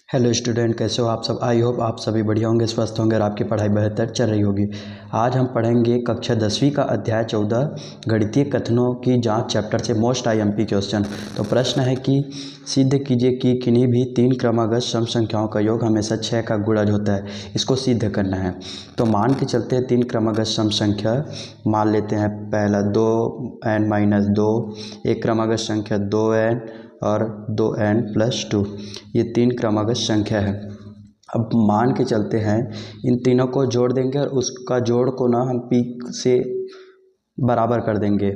Hello student, कैसे हो आप सब। आई होप आप सभी बढ़िया होंगे, स्वस्थ होंगे और आपकी पढ़ाई बेहतर चल रही होगी। आज हम पढ़ेंगे कक्षा 10वीं का अध्याय 14 गणितीय कथनों की जांच चैप्टर से मोस्ट आईएमपी क्वेश्चन। तो प्रश्न है कि सिद्ध कीजिए कि किन्हीं भी तीन क्रमागत सम संख्याओं का योग हमेशा 6 का गुणज होता है। इसको सिद्ध करना है। तो मान के चलते हैं तीन क्रमागत सम संख्या मान लेते हैं। पहला 2n-2, एक क्रमागत संख्या 2n और 2n+2, ये तीन क्रमागत संख्या है। अब मान के चलते हैं इन तीनों को जोड़ देंगे और उसका जोड़ को ना हम p से बराबर कर देंगे।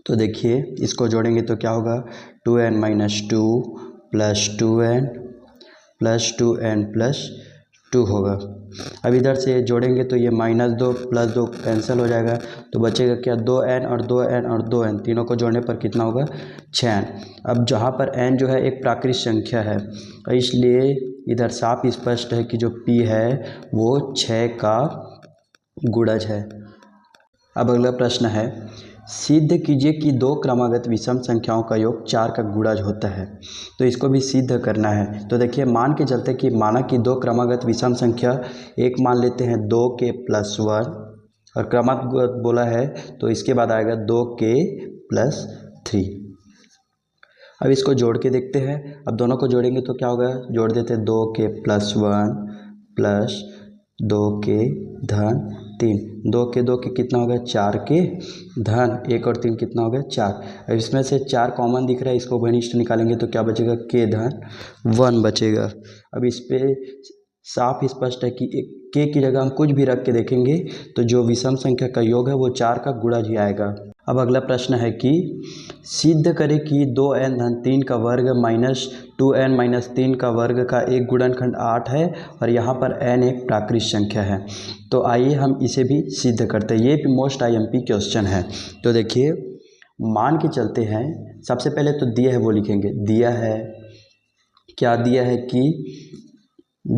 तो देखिए इसको जोड़ेंगे तो क्या होगा, 2n-2 + 2n + 2n+2 होगा। अब इधर से जोड़ेंगे तो ये -2 + 2 कैंसिल हो जाएगा, तो बचेगा क्या, 2n और 2n और 2n, तीनों को जोड़ने पर कितना होगा, 6n। अब जहाँ पर n जो है एक प्राकृत संख्या है, इसलिए इधर साफ स्पष्ट है कि जो p है वो 6 का गुणज है। अब अगला प्रश्न है, सिद्ध कीजिए कि दो क्रमागत विषम संख्याओं का योग 4 का गुणज होता है। तो इसको भी सिद्ध करना है। तो देखिए मान के चलते कि माना कि दो क्रमागत विषम संख्या, एक मान लेते हैं 2k + 1 और क्रमागत बोला है तो इसके बाद आएगा 2k + 3। अब इसको जोड़ के देखते हैं। अब दोनों को जोड़ेंगे तो क्या होगा, जोड़ देते हैं 2k + 1 + 2k धन 3, 2k कितना होगा, 4k धन 1 और 3 कितना होगा, 4। अब इसमें से 4 कॉमन दिख रहा है, इसको घनिष्ठ निकालेंगे तो क्या बचेगा, k धन 1 बचेगा। अब इस पे साफ स्पष्ट है कि k की जगह हम कुछ भी रख के देखेंगे तो जो विषम संख्या का योग है वो 4 का गुणज ही आएगा। अब अगला प्रश्न है कि सिद्ध करें कि 2n-3 का वर्ग -2n-3 का वर्ग का एक गुणनखंड 8 है और यहाँ पर n एक प्राकृत संख्या है। तो आइए हम इसे भी सिद्ध करते हैं। ये भी मोस्ट आईएमपी क्वेश्चन है। तो देखिए मान के चलते हैं, सबसे पहले तो दिया है वो लिखेंगे। दिया है, क्या दिया है कि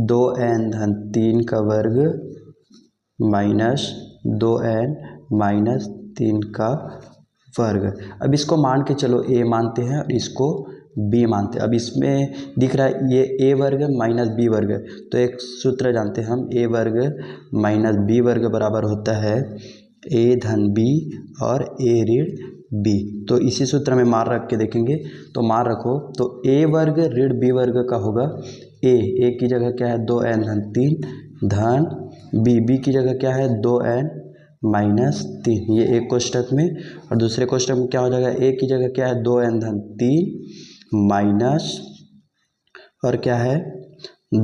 2n-3 का वर्ग -2n-3 का वर्ग। अब इसको मान के चलो a मानते हैं और इसको b मानते हैं। अब इसमें दिख रहा है ये a वर्ग -b वर्ग, तो एक सूत्र जानते हैं हम, a वर्ग -b वर्ग बराबर होता है a धन b और a ऋण b। तो इसी सूत्र में मार रख के देखेंगे तो मार रखो तो a वर्ग ऋण b वर्ग का होगा a की जगह क्या है, 2n-3 धन b की जगह क्या है, 2n-3, ये एक कोष्टक में। और दूसरे कोष्टक में क्या हो जाएगा, a की जगह क्या है, 2n-3 माइनस और क्या है,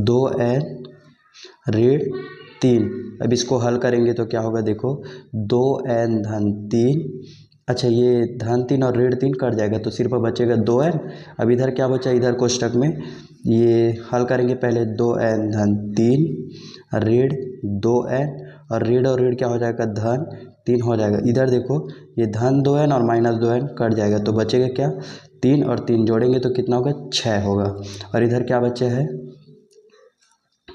2n-3। अब इसको हल करेंगे तो क्या होगा, देखो 2n-3, अच्छा ये धन 3 और ऋण 3 कट जाएगा तो सिर्फ बचेगा 2n। अब इधर क्या बचा, इधर कोष्टक में ये हल करेंगे, पहले 2n-3 ऋण 2n और ऋण क्या हो जाएगा, धन 3 हो जाएगा। इधर देखो ये धन 2n और -2n कट जाएगा तो बचेगा क्या, 3 और 3 जोड़ेंगे तो कितना होगा, 6 होगा। और इधर क्या बचे है,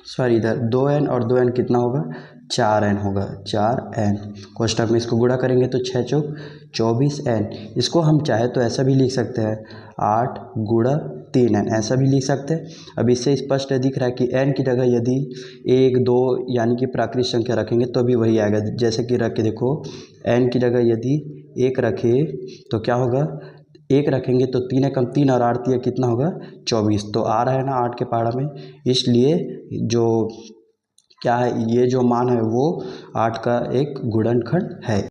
सॉरी इधर 2n और 2n कितना होगा, 4n होगा, 4n। कोष्टक में इसको गुणा करेंगे तो 6 चौक 24n। इसको हम चाहे तो ऐसा भी लिख सकते हैं, 8 गुणा 3n, ऐसा भी लिख सकते हैं। अब इससे स्पष्ट दिख रहा है कि n की जगह यदि 1 2 यानी कि प्राकृत संख्या रखेंगे तो भी वही आएगा। जैसे कि रख के देखो, n की जगह यदि 1 रखे तो क्या होगा, 1 रखेंगे तो 3 एकम 3 और 8 तिया कितना होगा, 24। तो आ रहा है ना 8 के पहाड़ा में, इसलिए जो क्या है, ये जो मान है वो 8 का एक गुणनखंड है।